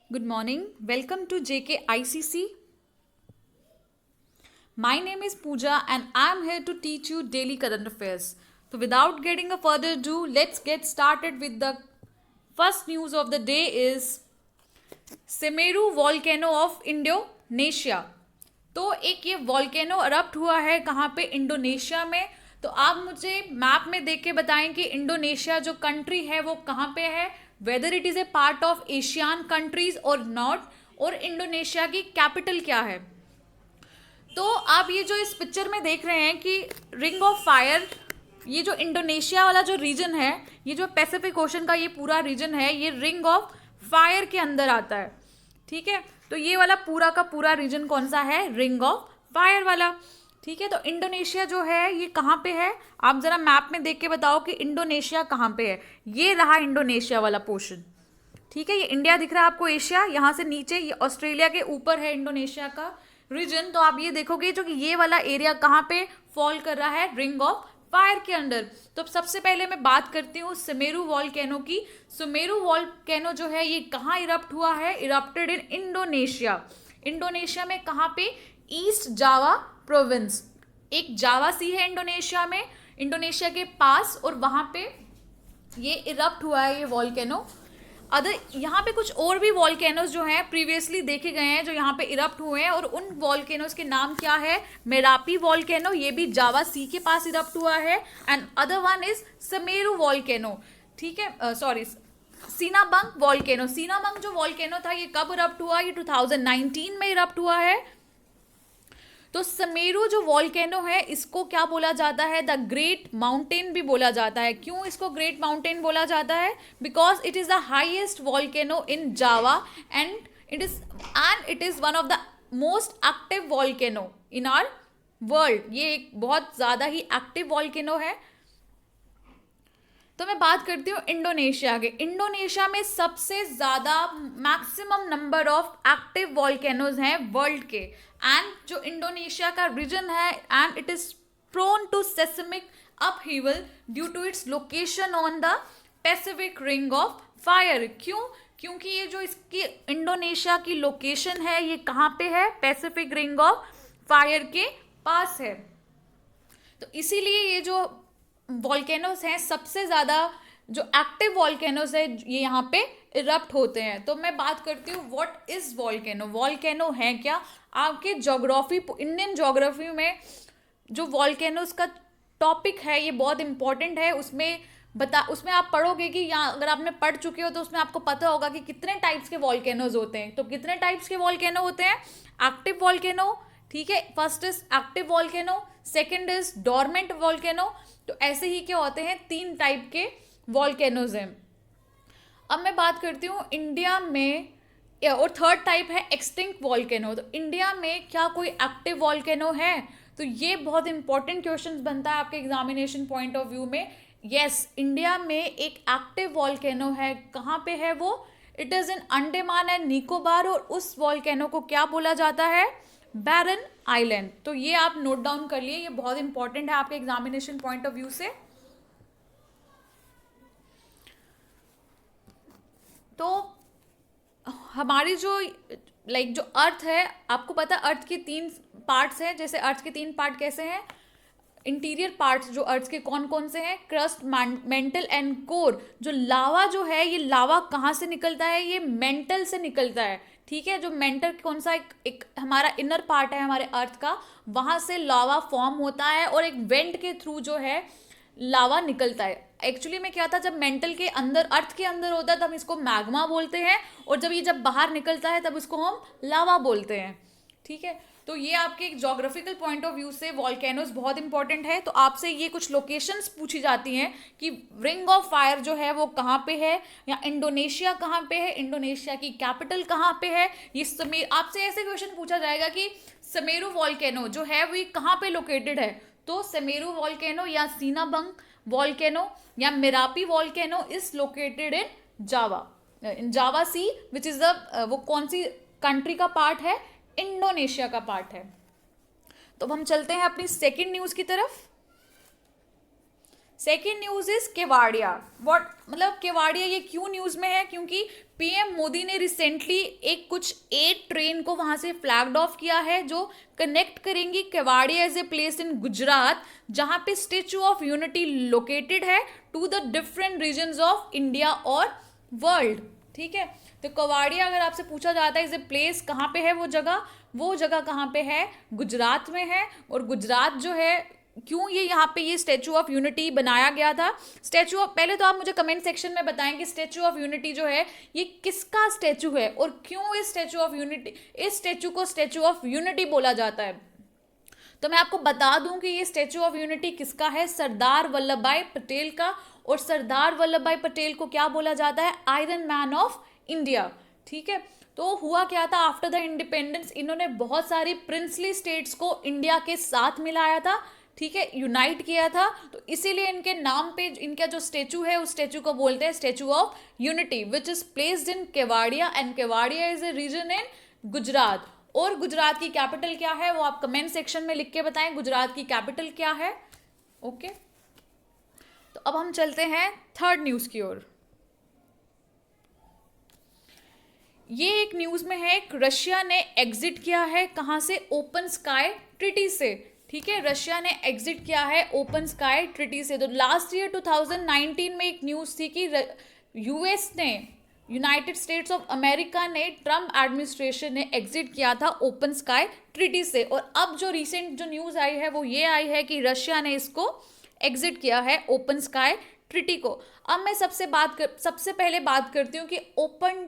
Good morning. Welcome to JKICC. My name is Pooja and I am here to teach you daily current affairs. So without getting a further ado, let's get started with the first news of the day is Semeru volcano of Indonesia. तो एक ये volcano अरप्ट हुआ है कहाँ पे, Indonesia में। तो आप मुझे मैप में देख के बताएं कि इंडोनेशिया जो कंट्री है वो कहाँ पे है, whether it is A part of Asian countries और नॉट, और इंडोनेशिया की कैपिटल क्या है। तो आप ये जो इस पिक्चर में देख रहे हैं कि रिंग ऑफ फायर, ये जो इंडोनेशिया वाला जो रीजन है, ये जो पैसिफिक ओशन का ये पूरा रीजन है, ये रिंग ऑफ फायर के अंदर आता है। ठीक है, तो ये वाला पूरा का पूरा रीजन कौन सा है, रिंग ऑफ फायर वाला। ठीक है, तो इंडोनेशिया जो है ये कहाँ पे है, आप जरा मैप में देख के बताओ कि इंडोनेशिया कहाँ पे है। ये रहा इंडोनेशिया वाला पोर्शन। ठीक है, ये इंडिया दिख रहा है आपको, एशिया, यहाँ से नीचे ये ऑस्ट्रेलिया के ऊपर है इंडोनेशिया का रीजन। तो आप ये देखोगे जो कि ये वाला एरिया कहाँ पे फॉल कर रहा है, रिंग ऑफ फायर के अंदर। तो सबसे पहले मैं बात करती हूँ सुमेरू वॉल्केनो की। सुमेरू वॉल्केनो जो है ये कहाँ इरप्ट हुआ है, इरप्टेड इन इंडोनेशिया। इंडोनेशिया में कहाँ पे, ईस्ट जावा प्रोविंस, एक जावा सी है इंडोनेशिया में, इंडोनेशिया के पास, और वहां पे ये इरप्ट हुआ है ये वॉल्केनो। अदर यहाँ पे कुछ और भी वॉल्केनोज जो हैं प्रीवियसली देखे गए हैं जो यहाँ पे इरप्ट हुए हैं, और उन वॉल्केनोज के नाम क्या है, मेरापी वॉल्केनो, ये भी जावा सी के पास इरप्ट हुआ है, and other one is समेरू volcano. ठीक है, सॉरी, सीनाबंग वॉल्केनो। सीनाबंग जो वॉल्केनो था ये कब इरप्ट हुआ, ये 2019 में इरप्ट हुआ है। तो समेरू जो वॉल्केनो है इसको क्या बोला जाता है, द ग्रेट माउंटेन भी बोला जाता है। क्यों इसको ग्रेट माउंटेन बोला जाता है, because it is the highest volcano in Java and it is one of the most active volcano in our world. ये एक बहुत ज्यादा ही एक्टिव वॉल्केनो है। तो मैं बात करती हूँ इंडोनेशिया के। इंडोनेशिया में सबसे ज्यादा maximum number of active volcanoes हैं वर्ल्ड के, एंड जो इंडोनेशिया का रीजन है, and it is prone to seismic upheaval due to its location on the Pacific ring of fire. क्यों, क्योंकि ये जो इसकी इंडोनेशिया की लोकेशन है ये कहाँ पे है, पैसिफिक रिंग ऑफ फायर के पास है। तो इसीलिए ये जो वॉल्केनोस हैं सबसे ज़्यादा जो एक्टिव वॉल्केनोस है ये यहाँ पे इरप्ट होते हैं। तो मैं बात करती हूँ व्हाट इज वॉल्केनो, वॉल्केनो है क्या। आपके ज्योग्राफी, इंडियन ज्योग्राफी में जो वॉल्केनोस का टॉपिक है ये बहुत इंपॉर्टेंट है। उसमें आप पढ़ोगे कि यहाँ अगर आपने पढ़ चुके हो तो उसमें आपको पता होगा कि कितने टाइप्स के वॉल्केनोज होते हैं। तो कितने टाइप्स के वॉल्केनो होते हैं, एक्टिव वॉल्केनो, ठीक है, first is active volcano, second is dormant volcano. तो ऐसे ही क्या होते हैं, 3 टाइप के वॉल्केनोज हैं। अब मैं बात करती हूँ इंडिया में, और थर्ड टाइप है एक्सटिंक्ट वॉल्केनो। तो इंडिया में क्या कोई एक्टिव वॉल्केनो है, तो ये बहुत इंपॉर्टेंट क्वेश्चन बनता है आपके एग्जामिनेशन पॉइंट ऑफ व्यू में। यस, इंडिया में एक एक्टिव वॉल्केनो है। कहाँ पे है वो, it is in Andaman and Nicobar, और उस वॉल्केनो को क्या बोला जाता है, बैरन आइलैंड। तो ये आप नोट डाउन कर लिए, ये बहुत इंपॉर्टेंट है आपके एग्जामिनेशन पॉइंट ऑफ व्यू से। तो हमारी जो जो अर्थ है, आपको पता है अर्थ के 3 पार्ट्स हैं। जैसे अर्थ के 3 पार्ट कैसे हैं, इंटीरियर पार्ट्स जो अर्थ के कौन कौन से हैं, क्रस्ट, मेंटल एंड कोर। जो लावा जो है ये लावा कहाँ से निकलता है, ये मेंटल से निकलता है। ठीक है, जो मेंटल कौन सा एक हमारा इनर पार्ट है हमारे अर्थ का, वहां से लावा फॉर्म होता है और एक वेंट के थ्रू जो है लावा निकलता है। एक्चुअली में क्या था, जब मेंटल के अंदर, अर्थ के अंदर होता है तब इसको मैग्मा बोलते हैं, और जब बाहर निकलता है तब इसको हम लावा बोलते हैं। ठीक है, तो ये आपके एक जोग्राफिकल पॉइंट ऑफ व्यू से वॉल्केनोज बहुत इंपॉर्टेंट है। तो आपसे ये कुछ लोकेशंस पूछी जाती हैं कि रिंग ऑफ फायर जो है वो कहाँ पे है, या इंडोनेशिया कहाँ पे है, इंडोनेशिया की कैपिटल कहाँ पे है। ये आपसे ऐसे क्वेश्चन पूछा जाएगा कि समेरू वॉल्केनो जो है वो कहाँ पे लोकेटेड है। तो समेरू वॉल्केनो या सीनाबंग वॉल्केनो या Merapi volcano is located in Java sea, which is the, वो कौन सी कंट्री का पार्ट है, इंडोनेशिया का पार्ट है। तो हम चलते हैं अपनी सेकंड न्यूज की तरफ। Second news is Kevadia. What मतलब केवाड़िया ये क्यों न्यूज में है, क्योंकि पीएम मोदी ने रिसेंटली एक कुछ 8 ट्रेन को वहां से फ्लैग्ड ऑफ किया है जो कनेक्ट करेंगी Kevadia as a place in Gujarat जहां पे स्टेचू ऑफ यूनिटी लोकेटेड है to the different regions of India और वर्ल्ड। ठीक है, तो केवाड़िया अगर आपसे पूछा जाता है इज ए प्लेस कहाँ पे है, वो जगह कहाँ पे है, गुजरात में है। और गुजरात जो है क्यों ये यहाँ पे ये स्टैचू ऑफ यूनिटी बनाया गया था, स्टैचू ऑफ, पहले तो आप मुझे कमेंट सेक्शन में बताएं कि स्टैचू ऑफ यूनिटी जो है ये किसका स्टैचू है और क्यों इस स्टैचू ऑफ यूनिटी, इस स्टैचू को स्टैचू ऑफ यूनिटी बोला जाता है। तो मैं आपको बता दूं कि ये स्टैचू ऑफ यूनिटी किसका है, सरदार वल्लभ भाई पटेल का। और सरदार वल्लभ भाई पटेल को क्या बोला जाता है, आयरन मैन ऑफ इंडिया। ठीक है, तो हुआ क्या था, आफ्टर द इंडिपेंडेंस इन्होंने बहुत सारी प्रिंसली स्टेट्स को इंडिया के साथ मिलाया था। ठीक है, यूनाइट किया था, तो इसीलिए इनके नाम पे इनका जो स्टेचू है उस स्टेचू को बोलते हैं Statue of Unity which is placed in Kevadia and Kevadia is a region in Gujarat. और गुजरात की कैपिटल क्या है वो आप कमेंट सेक्शन में लिख के बताएं, गुजरात की कैपिटल क्या है। ओके, तो अब हम चलते हैं थर्ड न्यूज की ओर। ये एक न्यूज में है, रशिया ने एग्जिट किया है कहां से, ओपन स्काई ट्रीटी से। ठीक है, रशिया ने एग्जिट किया है ओपन स्काई ट्रीटी से। तो लास्ट ईयर 2019 में एक न्यूज थी कि यूएस ने, यूनाइटेड स्टेट्स ऑफ अमेरिका ने, ट्रम्प एडमिनिस्ट्रेशन ने एग्जिट किया था ओपन स्काई ट्रीटी से। और अब जो रिसेंट जो न्यूज आई है वो ये आई है कि रशिया ने इसको एग्जिट किया है ओपन स्काई ट्रीटी को। अब मैं सबसे पहले बात करती हूँ कि ओपन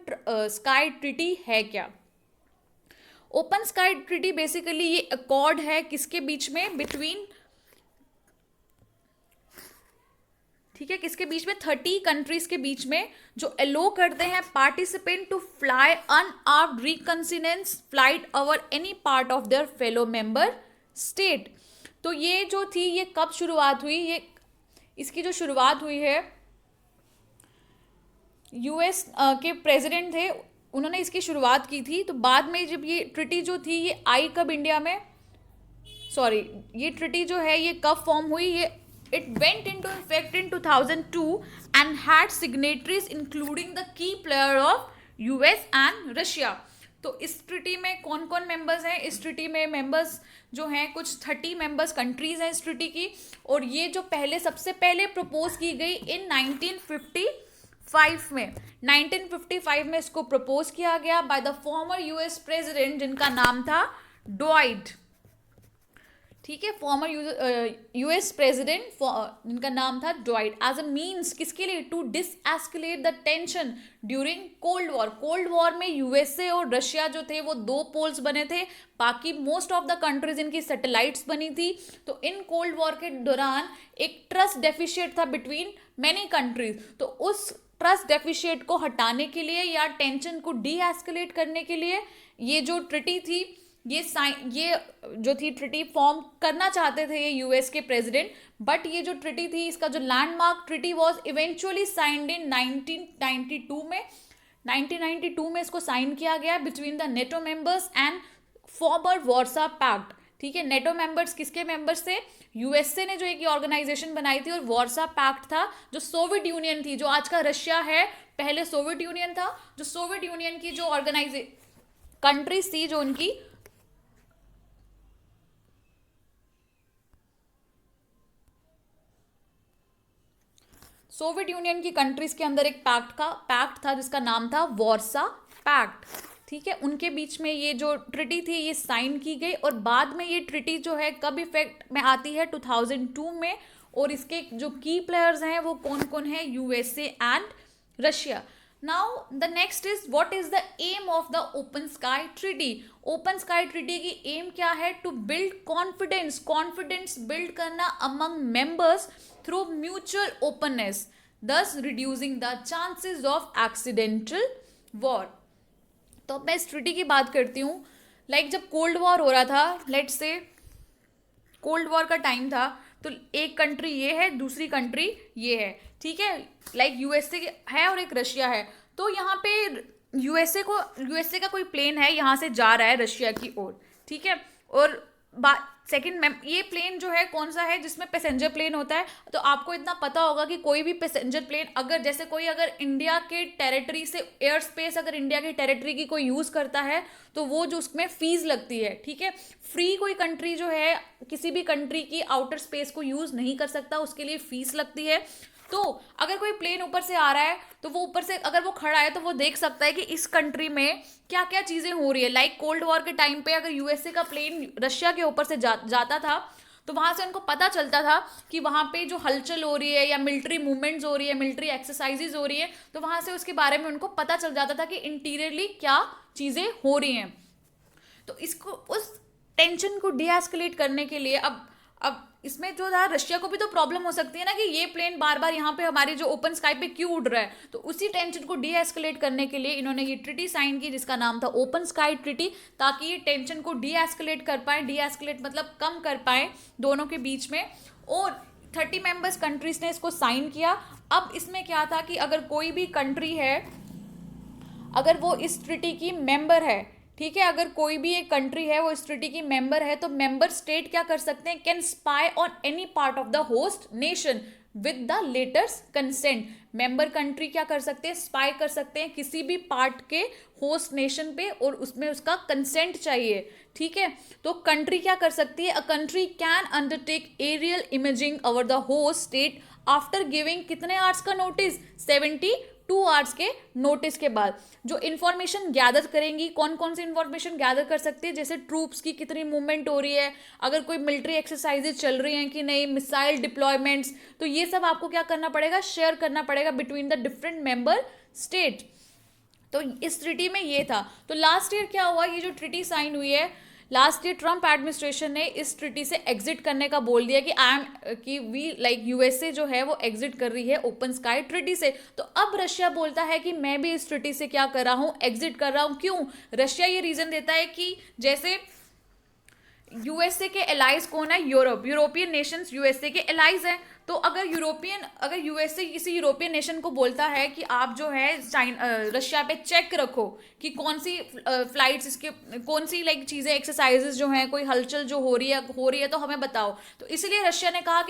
स्काई ट्रीटी है क्या। ओपन स्काई ट्रीटी बेसिकली ये अकॉर्ड है किसके बीच में, बिटवीन, ठीक है, किसके बीच में, 30 कंट्रीज के बीच में, जो अलो करते हैं participant to fly unarmed reconnaissance flight over any part of their fellow member state. तो ये जो थी ये कब शुरुआत हुई, ये इसकी जो शुरुआत हुई है यूएस के प्रेसिडेंट थे उन्होंने इसकी शुरुआत की थी। तो बाद में जब ये ट्रिटी जो थी ये आई कब इंडिया में, सॉरी ये ट्रिटी जो है ये कब फॉर्म हुई, ये it went into effect in 2002 and had signatories including the key player of US and Russia. तो इस ट्रिटी में कौन कौन मेंबर्स हैं, इस ट्रिटी में मेंबर्स जो हैं कुछ 30 मेंबर्स कंट्रीज हैं इस ट्रिटी की। और ये जो सबसे पहले प्रपोज की गई इन 1955 में, 1955 में इसको प्रपोज किया गया by the former US president जिनका नाम था डॉइट। ठीक है, फॉर्मर यूएस प्रेसिडेंट जिनका नाम था डॉइट, एज अ मीन्स किसके लिए, to deescalate the tension during cold war. Cold war में यूएसए और रशिया जो थे वो 2 पोल्स बने थे, बाकी मोस्ट ऑफ द कंट्रीज इनकी सैटेलाइट्स बनी थी। तो इन कोल्ड वॉर के दौरान एक ट्रस्ट डेफिशिएट था बिटवीन मेनी कंट्रीज। तो उस ट्रस्ट डेफिशिएट को हटाने के लिए या टेंशन को डी एस्केलेट करने के लिए ये जो ट्रिटी थी ये जो थी ट्रिटी फॉर्म करना चाहते थे ये यूएस के प्रेसिडेंट। बट ये जो ट्रिटी थी इसका जो landmark treaty was eventually signed in 1992 में। 1992 में इसको साइन किया गया between the NATO members and former Warsaw pact. ठीक है, नेटो मेंबर्स किसके मेंबर्स थे, यूएसए ने जो एक ऑर्गेनाइजेशन बनाई थी, और वार्सा पैक्ट था जो सोवियत यूनियन थी, जो आज का रशिया है पहले सोवियत यूनियन था। जो सोवियत यूनियन की जो कंट्रीज थी जो उनकी सोवियत यूनियन की कंट्रीज के अंदर एक पैक्ट था जिसका नाम था वार्सा पैक्ट। ठीक है, उनके बीच में ये जो ट्रिटी थी ये साइन की गई। और बाद में ये ट्रिटी जो है कब इफेक्ट में आती है, 2002 में। और इसके जो की प्लेयर्स हैं वो कौन कौन है, USA and Russia. Now the next is what is the aim of the open sky treaty. Open sky treaty की एम क्या है, टू बिल्ड कॉन्फिडेंस बिल्ड करना among members through mutual openness, thus reducing the chances of accidental war। तो मैं इस treaty की बात करती हूँ। जब कोल्ड वॉर हो रहा था, लेट्स से कोल्ड वॉर का टाइम था, तो एक कंट्री ये है, दूसरी कंट्री ये है। ठीक है, यूएसए है और एक रशिया है। तो यहाँ पे यूएसए का कोई प्लेन है यहाँ से जा रहा है रशिया की ओर। ठीक है, और सेकंड ये प्लेन जो है कौन सा है जिसमें पैसेंजर प्लेन होता है, तो आपको इतना पता होगा कि कोई भी पैसेंजर प्लेन अगर जैसे कोई अगर इंडिया के टेरिटरी से एयर स्पेस अगर इंडिया की टेरिटरी की कोई यूज़ करता है तो वो जो उसमें फीस लगती है, ठीक है। फ्री कोई कंट्री जो है किसी भी कंट्री की आउटर स्पेस को यूज़ नहीं कर सकता, उसके लिए फीस लगती है। तो अगर कोई प्लेन ऊपर से आ रहा है तो वो ऊपर से अगर वो खड़ा है तो वो देख सकता है कि इस कंट्री में क्या क्या चीज़ें हो रही है। लाइक कोल्ड वॉर के टाइम पे अगर यूएसए का प्लेन रशिया के ऊपर से जाता था तो वहां से उनको पता चलता था कि वहां पे जो हलचल हो रही है या मिलिट्री मूवमेंट्स हो रही है, मिलिट्री एक्सरसाइजेज हो रही है, तो वहां से उसके बारे में उनको पता चल जाता था कि इंटीरियरली क्या चीज़ें हो रही हैं। तो इसको उस टेंशन को डीएस्केलेट करने के लिए अब इसमें जो था रशिया को भी तो प्रॉब्लम हो सकती है ना कि ये प्लेन बार बार यहाँ पे हमारी जो ओपन स्काई पे क्यों उड़ रहा है, तो उसी टेंशन को डीएस्केलेट करने के लिए इन्होंने ये ट्रिटी साइन की जिसका नाम था ओपन स्काई ट्रिटी, ताकि ये टेंशन को डीएस्केलेट कर पाए। डीएस्केलेट मतलब कम कर पाए दोनों के बीच में। और 30 मेंबर्स कंट्रीज ने इसको साइन किया। अब इसमें क्या था कि अगर कोई भी कंट्री है अगर वो इस ट्रिटी की मेंबर है, ठीक है, अगर कोई भी एक कंट्री है वो इस ट्रिटी की मेंबर है, तो मेंबर स्टेट क्या कर सकते हैं, can spy on any part of the host nation with the letters consent. Member country क्या कर सकते हैं, स्पाई कर सकते हैं किसी भी पार्ट के होस्ट नेशन पे और उसमें उसका कंसेंट चाहिए, ठीक है। तो कंट्री क्या कर सकती है, a country can undertake aerial imaging over the host state after giving कितने आवर्स का नोटिस, 72 आवर्स के नोटिस के बाद। जो इन्फॉर्मेशन गैदर करेंगी, कौन कौन सी इन्फॉर्मेशन गैदर कर सकती है, जैसे ट्रूप्स की कितनी मूवमेंट हो रही है, अगर कोई मिलिट्री एक्सरसाइजेज चल रही हैं कि नहीं, मिसाइल डिप्लॉयमेंट्स, तो ये सब आपको क्या करना पड़ेगा, शेयर करना पड़ेगा between the different member state. तो इस ट्रिटी में ये था। तो लास्ट ईयर क्या हुआ, ये जो ट्रिटी साइन हुई है लास्ट ईयर ट्रम्प एडमिनिस्ट्रेशन ने इस ट्रिटी से एग्जिट करने का बोल दिया कि वी लाइक यूएसए जो है वो एग्जिट कर रही है ओपन स्काई ट्रिटी से। तो अब रशिया बोलता है कि मैं भी इस ट्रिटी से क्या कर रहा हूँ, एग्जिट कर रहा हूँ। क्यों? रशिया ये रीजन देता है कि जैसे यूएसए के एलाइज कौन है, यूरोपियन नेशंस यूएसए के एलाइज हैं। तो अगर यूएसए किसी यूरोपियन नेशन को बोलता है कि आप जो है रशिया पे चेक रखो कि कौन सी फ्लाइट्स इसके कौन सी लाइक चीज़ें एक्सरसाइजेज जो हैं, कोई हलचल जो हो रही है तो हमें बताओ। तो इसलिए रशिया ने क्या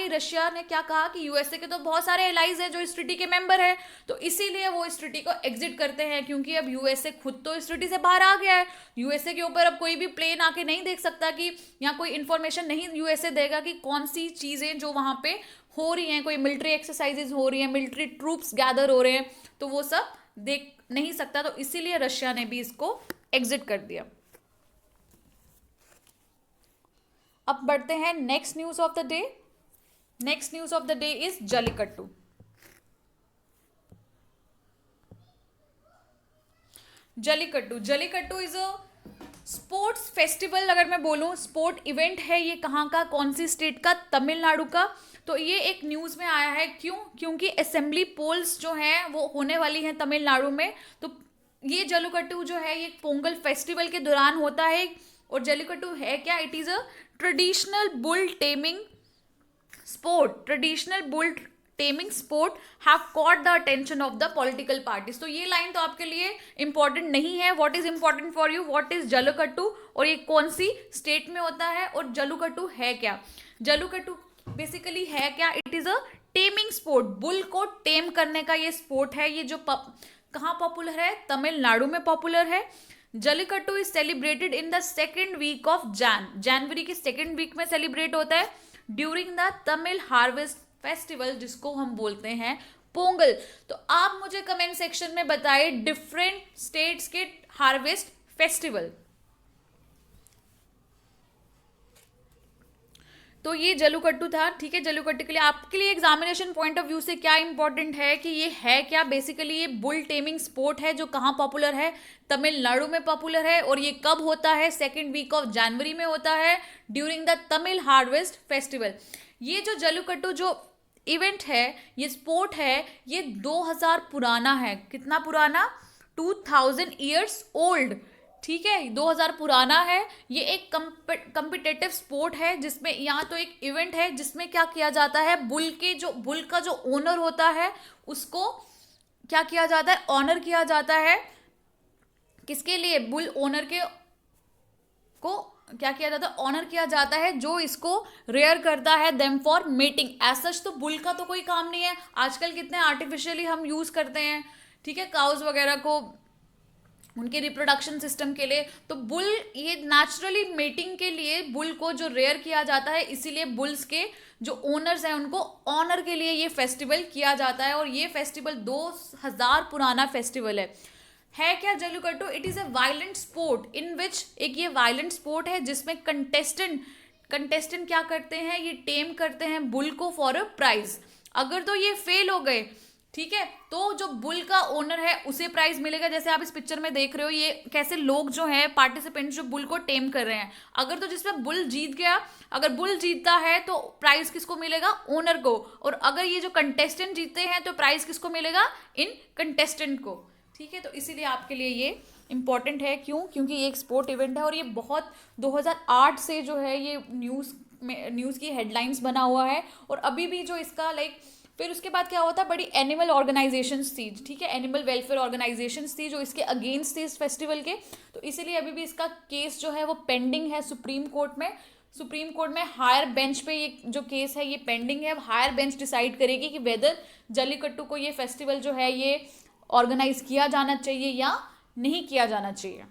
कहा कि यूएसए के तो बहुत सारे एलाइज हैं जो इस ट्रिटी के मेंबर है, तो इसीलिए वो इस ट्रिटी को एग्जिट करते हैं, क्योंकि अब यूएसए खुद तो इस ट्रिटी से बाहर आ गया है। यूएसए के ऊपर अब कोई भी प्लेन आके नहीं देख सकता कि या कोई इन्फॉर्मेशन नहीं यूएसए देगा कि कौन सी चीज़ें जो वहाँ पे हो रही हैं, कोई मिलिट्री एक्सरसाइजेज हो रही हैं, मिलिट्री ट्रूप्स गैदर हो रहे हैं, तो वो सब देख नहीं सकता। तो इसीलिए रशिया ने भी इसको एग्जिट कर दिया। अब बढ़ते हैं next news of the day. Next news of the day is jallikattu. Jallikattu is a sports festival. अगर मैं बोलूं स्पोर्ट इवेंट है ये, कहाँ का, कौन सी स्टेट का, तमिलनाडु का। तो ये एक न्यूज़ में आया है, क्योंकि असेंबली पोल्स जो हैं वो होने वाली हैं तमिलनाडु में। तो ये जल्लीकट्टू जो है ये पोंगल फेस्टिवल के दौरान होता है। और जल्लीकट्टू है क्या, it is a traditional bull taming sport have caught the attention of the political parties. तो ये लाइन तो आपके लिए इंपॉर्टेंट नहीं है। What is important for you, what is jallikattu और ये कौन सी स्टेट में होता है और जल्लीकट्टू है क्या। जल्लीकट्टू बेसिकली है क्या, it is a taming sport. Bull को टेम करने का ये स्पोर्ट है। ये जो कहाँ पॉपुलर है, तमिलनाडु में पॉपुलर है। Jallikattu is celebrated in the second week of January की सेकेंड वीक में सेलिब्रेट होता है during the Tamil harvest festival, जिसको हम बोलते हैं पोंगल। तो आप मुझे कमेंट सेक्शन में बताइए डिफरेंट स्टेट्स के हार्वेस्ट फेस्टिवल। तो ये जल्लीकट्टू था, ठीक है। जल्लीकट्टू के लिए आपके लिए एग्जामिनेशन पॉइंट ऑफ व्यू से क्या इंपॉर्टेंट है कि ये है क्या, बेसिकली ये बुल टेमिंग स्पोर्ट है जो कहाँ पॉपुलर है, तमिलनाडु में पॉपुलर है। और ये कब होता है, सेकेंड वीक ऑफ जनवरी में होता है during the Tamil harvest festival. ये जो जल्लीकट्टू जो इवेंट है, ये स्पोर्ट है, ये 2000 पुराना है। कितना पुराना, 2000 ईयर्स ओल्ड, ठीक है, 2000 पुराना है। ये एक कम्पिटेटिव स्पोर्ट है जिसमें यहाँ तो एक इवेंट है जिसमें क्या किया जाता है, बुल का जो ओनर होता है उसको क्या किया जाता है, ऑनर किया जाता है। किसके लिए, बुल ओनर को क्या किया जाता है, ऑनर किया जाता है जो इसको रेयर करता है them for mating. As such तो बुल का तो कोई काम नहीं है, आजकल कितने आर्टिफिशियली हम यूज करते हैं, ठीक है, काउज वगैरह को उनके रिप्रोडक्शन सिस्टम के लिए। तो बुल ये नेचुरली मेटिंग के लिए बुल को जो रेयर किया जाता है, इसीलिए बुल्स के जो ओनर्स हैं उनको ऑनर के लिए ये फेस्टिवल किया जाता है। और ये फेस्टिवल 2000 पुराना फेस्टिवल है क्या jallikattu? It is a violent sport in which, एक ये वायलेंट स्पोर्ट है जिसमें कंटेस्टेंट क्या करते हैं, ये टेम करते हैं बुल को फॉर अ प्राइज। अगर तो ये फेल हो गए, ठीक है, तो जो बुल का ओनर है उसे प्राइज मिलेगा। जैसे आप इस पिक्चर में देख रहे हो ये कैसे लोग जो है पार्टिसिपेंट जो बुल को टेम कर रहे हैं। अगर तो जिसमें बुल जीत गया, अगर बुल जीतता है तो प्राइज किसको मिलेगा? ओनर को। और अगर ये जो कंटेस्टेंट जीतते हैं तो प्राइज किसको मिलेगा? इन कंटेस्टेंट को, ठीक है। तो इसीलिए आपके लिए ये इंपॉर्टेंट है। क्यों? क्योंकि ये एक स्पोर्ट इवेंट है और ये बहुत 2008 से जो है ये न्यूज़ की हेडलाइंस बना हुआ है। और अभी भी जो इसका फिर उसके बाद क्या होता है, बड़ी एनिमल ऑर्गेनाइजेशंस थी, ठीक है, एनिमल वेलफेयर ऑर्गेनाइजेशंस थी जो इसके अगेंस्ट थी इस फेस्टिवल के। तो इसीलिए अभी भी इसका केस जो है वो पेंडिंग है सुप्रीम कोर्ट में। सुप्रीम कोर्ट में हायर बेंच पे ये जो केस है ये पेंडिंग है। अब हायर बेंच डिसाइड करेगी कि वेदर जल्लीकट्टू को ये फेस्टिवल जो है ये ऑर्गेनाइज किया जाना चाहिए या नहीं किया जाना चाहिए।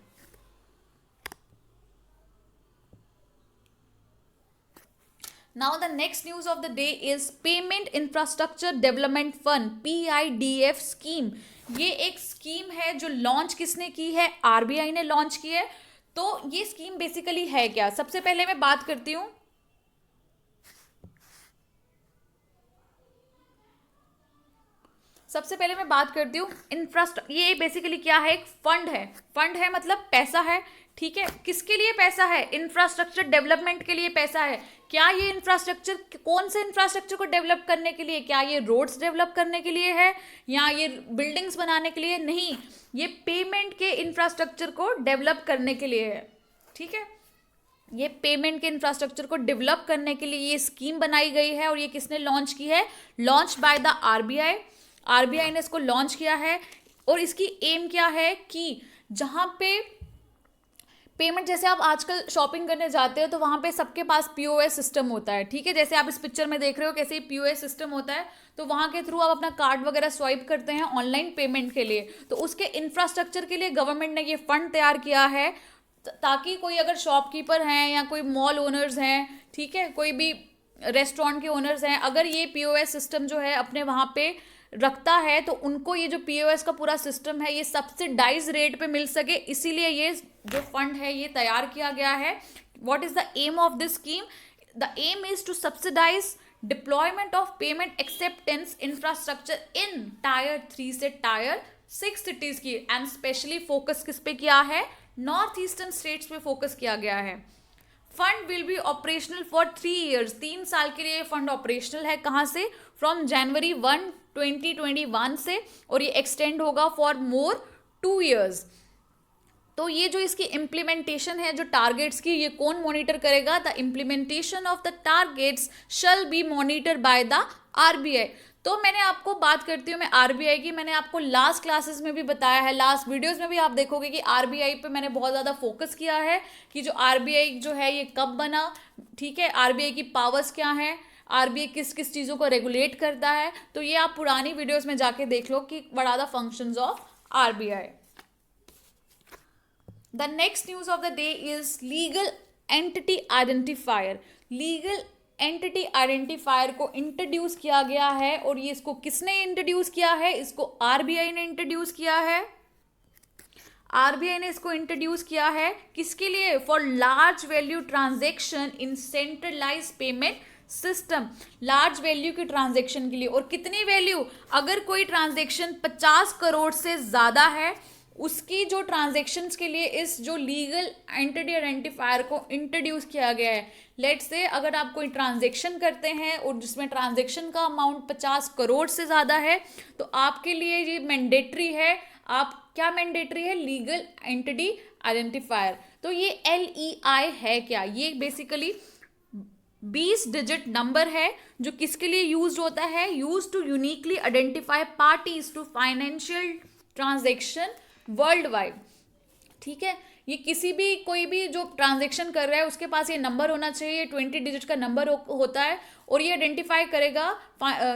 Now the next news of the day is Payment Infrastructure Development Fund PIDF scheme. ये एक स्कीम है जो लॉन्च किसने की है? आरबीआई ने लॉन्च की है। तो ये स्कीम बेसिकली है क्या? सबसे पहले मैं बात करती हूँ, ये बेसिकली क्या है? एक फंड है मतलब पैसा है, ठीक है। किसके लिए पैसा है? इंफ्रास्ट्रक्चर डेवलपमेंट के लिए पैसा है। क्या ये इंफ्रास्ट्रक्चर, कौन से इंफ्रास्ट्रक्चर को डेवलप करने के लिए? क्या ये रोड्स डेवलप करने के लिए है या ये बिल्डिंग्स बनाने के लिए? नहीं, ये पेमेंट के इंफ्रास्ट्रक्चर को डेवलप करने के लिए है, ठीक है। ये पेमेंट के इंफ्रास्ट्रक्चर को डेवलप करने के लिए ये स्कीम बनाई गई है। और ये किसने लॉन्च की है? लॉन्च बाय द आरबीआई ने इसको लॉन्च किया है। और इसकी एम क्या है कि जहां पे पेमेंट, जैसे आप आजकल शॉपिंग करने जाते हो तो वहाँ पे सबके पास पीओएस सिस्टम होता है, ठीक है। जैसे आप इस पिक्चर में देख रहे हो कैसे पीओएस सिस्टम होता है, तो वहाँ के थ्रू आप अपना कार्ड वगैरह स्वाइप करते हैं ऑनलाइन पेमेंट के लिए। तो उसके इंफ्रास्ट्रक्चर के लिए गवर्नमेंट ने ये फंड तैयार किया है ताकि कोई अगर शॉपकीपर हैं या कोई मॉल ओनर्स हैं, ठीक है, कोई भी रेस्टोरेंट के ओनर्स हैं, अगर ये पीओएस सिस्टम जो है अपने वहाँ पे रखता है तो उनको ये जो पीओएस का पूरा सिस्टम है ये सब्सिडाइज रेट पे मिल सके। इसीलिए ये जो फंड है ये तैयार किया गया है। What is the aim of this scheme? The aim is to subsidise deployment of payment acceptance infrastructure in tier 3 से टायर 6 सिटीज की। एंड स्पेशली फोकस किस पे किया है? नॉर्थ ईस्टर्न स्टेट्स पे फोकस किया गया है। Fund will be operational for 3 years. 3 साल के लिए फंड ऑपरेशनल है। कहाँ से? फ्रॉम जनवरी 1, 2021 से। और ये एक्सटेंड होगा फॉर मोर 2 ईयर्स। तो ये जो इसकी इम्प्लीमेंटेशन है जो टारगेट्स की, ये कौन मॉनिटर करेगा? The implementation of the targets shall be monitor bye the RBI. तो मैंने आपको बात करती हूँ मैं आरबीआई की, मैंने आपको लास्ट क्लासेस में भी बताया है, लास्ट वीडियोस में भी आप देखोगे कि आरबीआई पे मैंने बहुत ज़्यादा फोकस किया है कि जो आरबीआई जो है ये कब बना, ठीक है, आरबीआई की पावर्स क्या हैं, आरबीआई किस किस चीज़ों को रेगुलेट करता है। तो ये आप पुरानी वीडियोस में जाके देख लो कि what are the functions of RBI. The next news of the day is legal entity identifier. Legal entity identifier को इंट्रोड्यूस किया गया है। और ये इसको किसने इंट्रोड्यूस किया है? इसको आरबीआई ने इंट्रोड्यूस किया है। आरबीआई ने इसको इंट्रोड्यूस किया है किसके लिए? For large value transaction in centralise payment system. Large value की ट्रांजेक्शन के लिए। और कितनी वैल्यू? अगर कोई ट्रांजेक्शन 50 करोड़ से ज़्यादा है उसकी जो ट्रांजेक्शन्स के लिए इस जो लीगल एंटिटी आइडेंटिफायर को इंट्रोड्यूस किया गया है। लेट्स से अगर आप कोई ट्रांजेक्शन करते हैं और जिसमें ट्रांजेक्शन का अमाउंट 50 करोड़ से ज़्यादा है तो आपके लिए ये मैंडेटरी है। आप क्या मैंडेटरी है? Legal entity identifier. तो ये LEI है क्या? ये बेसिकली 20 डिजिट नंबर है जो किसके लिए यूज होता है? Use to uniquely identify parties to financial transaction world wide. ठीक है, ये किसी भी कोई भी जो ट्रांजेक्शन कर रहा है उसके पास ये नंबर होना चाहिए, ये 20 डिजिट का नंबर होता है, और ये आइडेंटिफाई करेगा,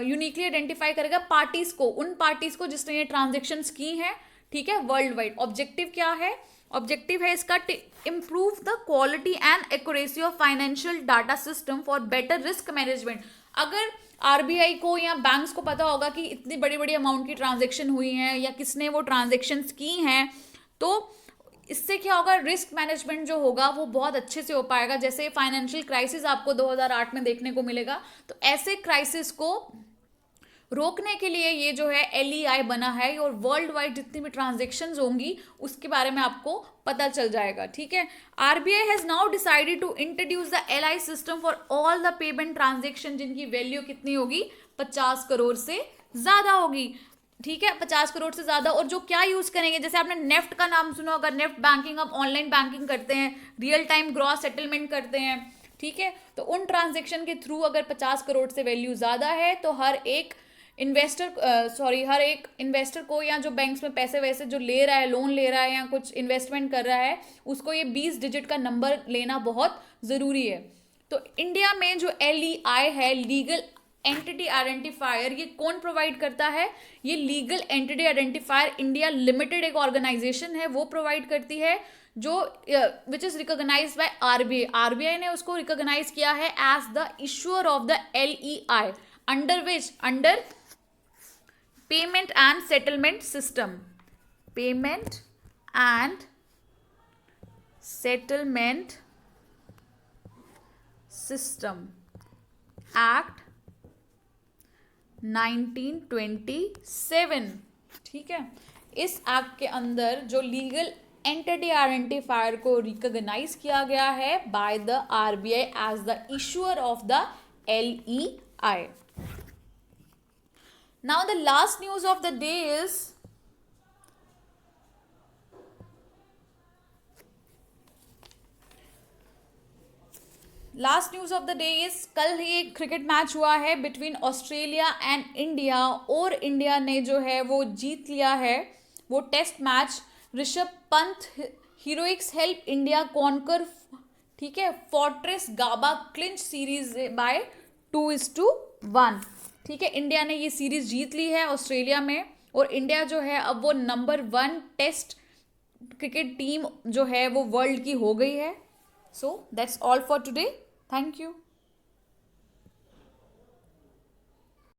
यूनिकली आइडेंटिफाई करेगा पार्टीज को, उन पार्टीज को जिसने ये ट्रांजेक्शन्स की हैं, ठीक है, वर्ल्ड वाइड। ऑब्जेक्टिव क्या है? ऑब्जेक्टिव है इसका improve the quality and accuracy of financial data system for better risk management. अगर आरबीआई को या बैंक्स को पता होगा कि इतनी बड़ी बड़ी अमाउंट की ट्रांजेक्शन हुई हैं या किसने वो ट्रांजेक्शन्स की हैं, तो इससे क्या होगा, रिस्क मैनेजमेंट जो होगा वो बहुत अच्छे से हो पाएगा। जैसे फाइनेंशियल क्राइसिस आपको 2008 में देखने को मिलेगा, तो ऐसे क्राइसिस को रोकने के लिए ये जो है LEI बना है, और वर्ल्ड वाइड जितनी भी ट्रांजेक्शन्स होंगी उसके बारे में आपको पता चल जाएगा, ठीक है। RBI has now decided to introduce the LI system for all the payment transaction जिनकी वैल्यू कितनी होगी, 50 करोड़ से ज़्यादा होगी, ठीक है, 50 करोड़ से ज़्यादा। और जो क्या यूज़ करेंगे, जैसे आपने नेफ्ट का नाम सुना होगा, नेफ्ट बैंकिंग, आप ऑनलाइन बैंकिंग करते हैं, रियल टाइम ग्रॉस सेटलमेंट करते हैं, ठीक है, तो उन ट्रांजेक्शन के थ्रू अगर 50 करोड़ से वैल्यू ज़्यादा है तो हर एक इन्वेस्टर को, या जो बैंक्स में पैसे वैसे जो ले रहा है, लोन ले रहा है या कुछ इन्वेस्टमेंट कर रहा है, उसको ये 20 डिजिट का नंबर लेना बहुत ज़रूरी है। तो इंडिया में जो LEI है, लीगल एंटिटी आइडेंटिफायर, ये कौन प्रोवाइड करता है? ये legal entity identifier India limited एक ऑर्गेनाइजेशन है, वो प्रोवाइड करती है, जो which is recognised by RBI. RBI ने उसको रिकॉग्नाइज किया है as the issuer of the LEI, under payment and settlement system, payment and settlement system act 1927, ठीक है। इस एक्ट के अंदर जो लीगल एंटिटी आइडेंटिफायर को रिकॉग्नाइज किया गया है by the RBI as the issuer of the LEI। Now the last news of the day is कल ही एक क्रिकेट मैच हुआ है बिटवीन ऑस्ट्रेलिया एंड इंडिया, और इंडिया ने जो है वो जीत लिया है वो test match. Rishabh Pant heroics help India conquer, ठीक है, fortress Gabba clinch series by 2-1, ठीक है। इंडिया ने ये सीरीज जीत ली है ऑस्ट्रेलिया में, और इंडिया जो है अब वो नंबर 1 टेस्ट क्रिकेट टीम जो है वो वर्ल्ड की हो गई है। So that's all for today, thank you.